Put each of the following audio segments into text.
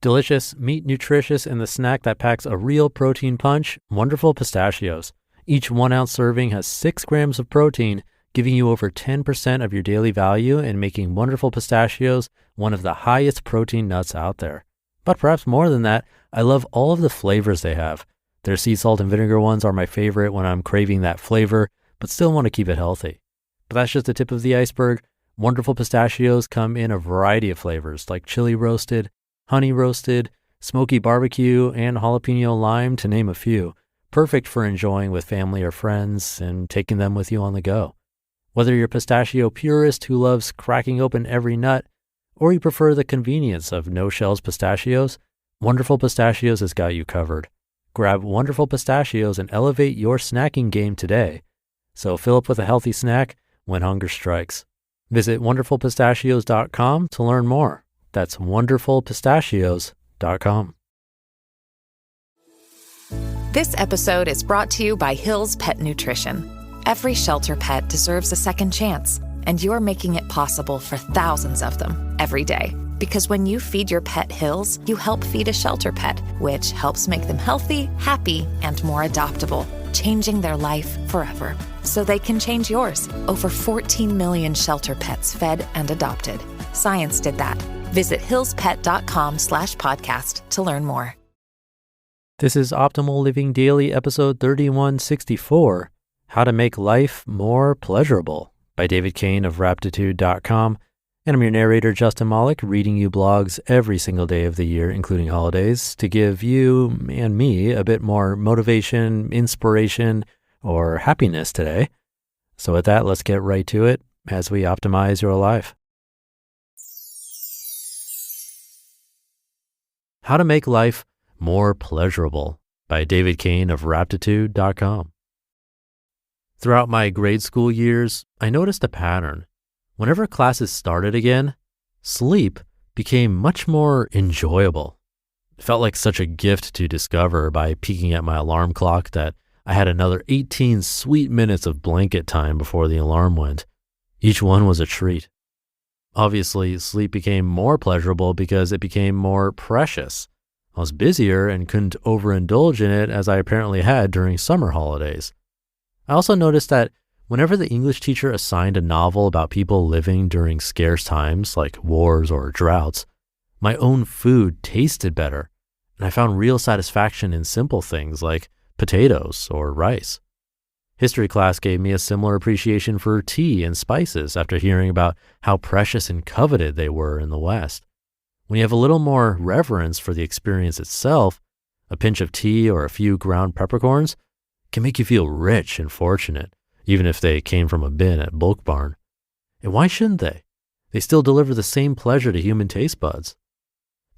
Delicious, meat nutritious, and the snack that packs a real protein punch, Wonderful Pistachios. Each 1 ounce serving has 6 grams of protein, giving you over 10% of your daily value and making Wonderful Pistachios one of the highest protein nuts out there. But perhaps more than that, I love all of the flavors they have. Their sea salt and vinegar ones are my favorite when I'm craving that flavor, but still want to keep it healthy. But that's just the tip of the iceberg. Wonderful Pistachios come in a variety of flavors like chili roasted, honey roasted, smoky barbecue, and jalapeno lime, to name a few. Perfect for enjoying with family or friends and taking them with you on the go. Whether you're a pistachio purist who loves cracking open every nut, or you prefer the convenience of no-shells pistachios, Wonderful Pistachios has got you covered. Grab Wonderful Pistachios and elevate your snacking game today. So fill up with a healthy snack when hunger strikes. Visit wonderfulpistachios.com to learn more. That's wonderfulpistachios.com. This episode is brought to you by Hill's Pet Nutrition. Every shelter pet deserves a second chance, and you're making it possible for thousands of them every day. Because when you feed your pet Hill's, you help feed a shelter pet, which helps make them healthy, happy, and more adoptable, changing their life forever. So they can change yours. Over 14 million shelter pets fed and adopted. Science did that. Visit hillspet.com/podcast to learn more. This is Optimal Living Daily, episode 3164, How to Make Life More Pleasurable, by David Cain of Raptitude.com. And I'm your narrator, Justin Malik, reading you blogs every single day of the year, including holidays, to give you and me a bit more motivation, inspiration, or happiness today. So with that, let's get right to it as we optimize your life. How to Make Life More Pleasurable, by David Cain of Raptitude.com. Throughout my grade school years, I noticed a pattern. Whenever classes started again, sleep became much more enjoyable. It felt like such a gift to discover by peeking at my alarm clock that I had another 18 sweet minutes of blanket time before the alarm went. Each one was a treat. Obviously, sleep became more pleasurable because it became more precious. I was busier and couldn't overindulge in it as I apparently had during summer holidays. I also noticed that whenever the English teacher assigned a novel about people living during scarce times like wars or droughts, my own food tasted better, and I found real satisfaction in simple things like potatoes or rice. History class gave me a similar appreciation for tea and spices after hearing about how precious and coveted they were in the West. When you have a little more reverence for the experience itself, a pinch of tea or a few ground peppercorns can make you feel rich and fortunate, even if they came from a bin at Bulk Barn. And why shouldn't they? They still deliver the same pleasure to human taste buds.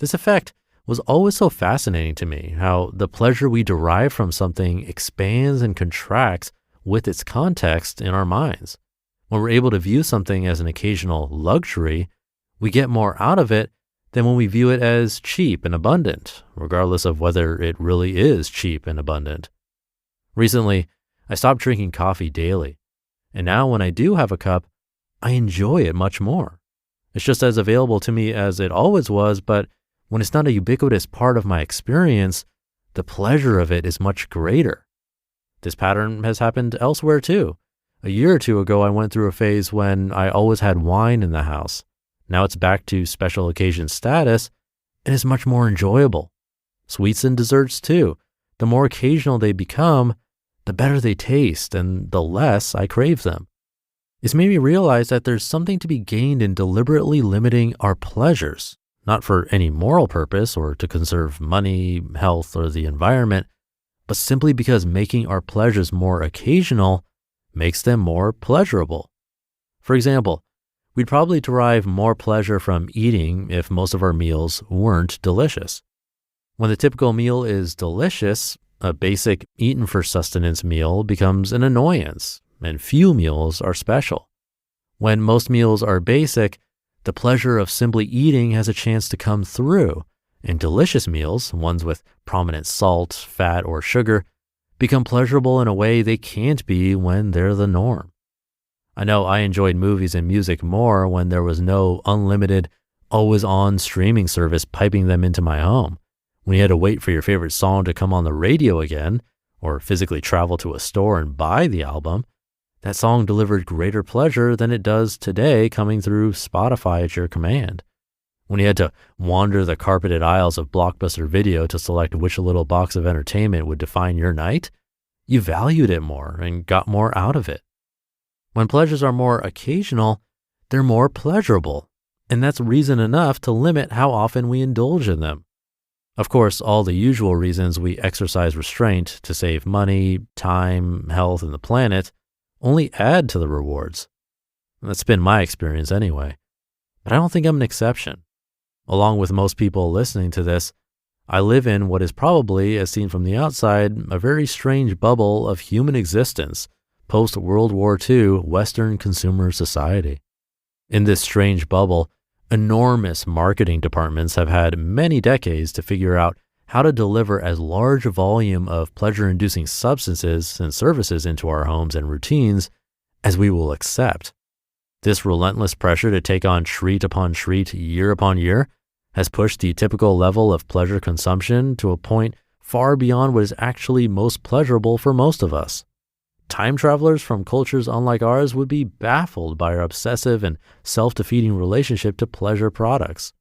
This effect was always so fascinating to me, how the pleasure we derive from something expands and contracts with its context in our minds. When we're able to view something as an occasional luxury, we get more out of it than when we view it as cheap and abundant, regardless of whether it really is cheap and abundant. Recently, I stopped drinking coffee daily, and now when I do have a cup, I enjoy it much more. It's just as available to me as it always was, but when it's not a ubiquitous part of my experience, the pleasure of it is much greater. This pattern has happened elsewhere too. A year or two ago, I went through a phase when I always had wine in the house. Now it's back to special occasion status, and it's much more enjoyable. Sweets and desserts too. The more occasional they become, the better they taste and the less I crave them. It's made me realize that there's something to be gained in deliberately limiting our pleasures, not for any moral purpose or to conserve money, health, or the environment, but simply because making our pleasures more occasional makes them more pleasurable. For example, we'd probably derive more pleasure from eating if most of our meals weren't delicious. When the typical meal is delicious, a basic eaten for sustenance meal becomes an annoyance, and few meals are special. When most meals are basic, the pleasure of simply eating has a chance to come through, and delicious meals, ones with prominent salt, fat, or sugar, become pleasurable in a way they can't be when they're the norm. I know I enjoyed movies and music more when there was no unlimited, always-on streaming service piping them into my home, when you had to wait for your favorite song to come on the radio again, or physically travel to a store and buy the album, that song delivered greater pleasure than it does today coming through Spotify at your command. When you had to wander the carpeted aisles of Blockbuster Video to select which little box of entertainment would define your night, you valued it more and got more out of it. When pleasures are more occasional, they're more pleasurable, and that's reason enough to limit how often we indulge in them. Of course, all the usual reasons we exercise restraint to save money, time, health, and the planet only add to the rewards. That's been my experience anyway. But I don't think I'm an exception. Along with most people listening to this, I live in what is probably, as seen from the outside, a very strange bubble of human existence post-World War II Western consumer society. In this strange bubble, enormous marketing departments have had many decades to figure out how to deliver as large a volume of pleasure-inducing substances and services into our homes and routines as we will accept. This relentless pressure to take on treat upon treat year upon year has pushed the typical level of pleasure consumption to a point far beyond what is actually most pleasurable for most of us. Time travelers from cultures unlike ours would be baffled by our obsessive and self-defeating relationship to pleasure products.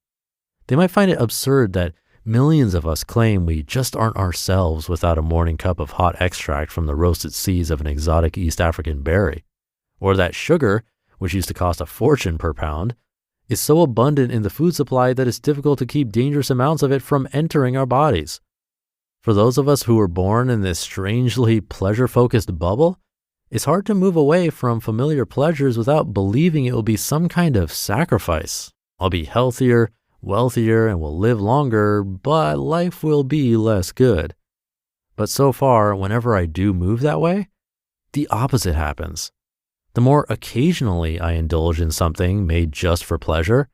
They might find it absurd that millions of us claim we just aren't ourselves without a morning cup of hot extract from the roasted seeds of an exotic East African berry, or that sugar, which used to cost a fortune per pound, is so abundant in the food supply that it's difficult to keep dangerous amounts of it from entering our bodies. For those of us who were born in this strangely pleasure-focused bubble, it's hard to move away from familiar pleasures without believing it will be some kind of sacrifice. I'll be healthier, wealthier, and will live longer, but life will be less good. But so far, whenever I do move that way, the opposite happens. The more occasionally I indulge in something made just for pleasure,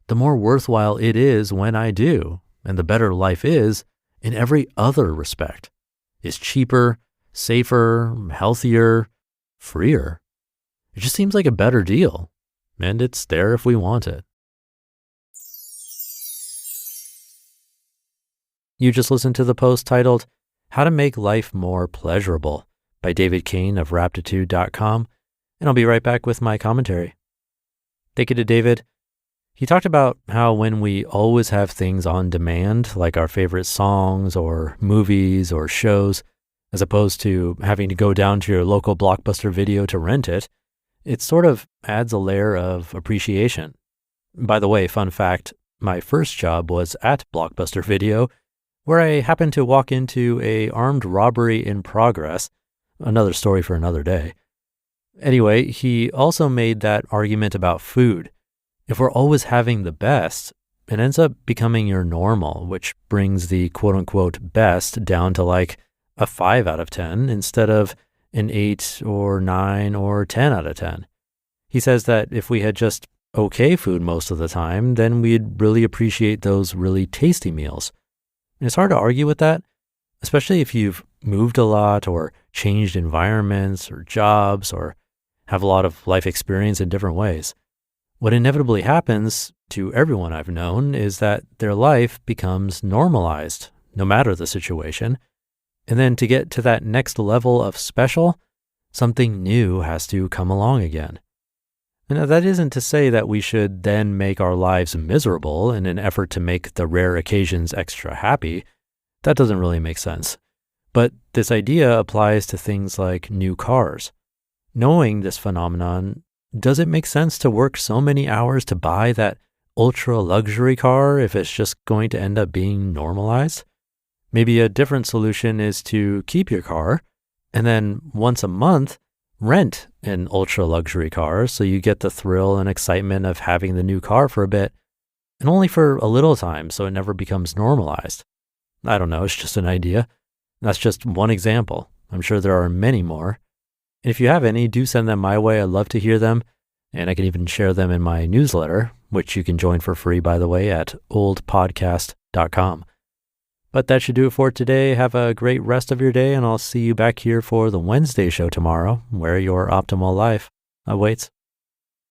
the more worthwhile it is when I do, and the better life is in every other respect. It's cheaper, safer, healthier, freer. It just seems like a better deal, and it's there if we want it. You just listened to the post titled, How to Make Life More Pleasurable by David Cain of Raptitude.com, and I'll be right back with my commentary. Thank you to David. He talked about how when we always have things on demand, like our favorite songs or movies or shows, as opposed to having to go down to your local Blockbuster Video to rent it, it sort of adds a layer of appreciation. By the way, fun fact, my first job was at Blockbuster Video, where I happened to walk into an armed robbery in progress, another story for another day. Anyway, he also made that argument about food. If we're always having the best, it ends up becoming your normal, which brings the quote-unquote best down to like a 5 out of 10 instead of an 8 or 9 or 10 out of 10. He says that if we had just okay food most of the time, then we'd really appreciate those really tasty meals. And it's hard to argue with that, especially if you've moved a lot or changed environments or jobs or have a lot of life experience in different ways. What inevitably happens to everyone I've known is that their life becomes normalized, no matter the situation. And then to get to that next level of special, something new has to come along again. And that isn't to say that we should then make our lives miserable in an effort to make the rare occasions extra happy. That doesn't really make sense. But this idea applies to things like new cars. Knowing this phenomenon, does it make sense to work so many hours to buy that ultra luxury car if it's just going to end up being normalized? Maybe a different solution is to keep your car and then once a month rent an ultra luxury car so you get the thrill and excitement of having the new car for a bit, and only for a little time so it never becomes normalized. I don't know, it's just an idea. That's just one example. I'm sure there are many more. And if you have any, do send them my way. I'd love to hear them. And I can even share them in my newsletter, which you can join for free, by the way, at oldpodcast.com. But that should do it for today. Have a great rest of your day, and I'll see you back here for the Wednesday show tomorrow, where your optimal life awaits.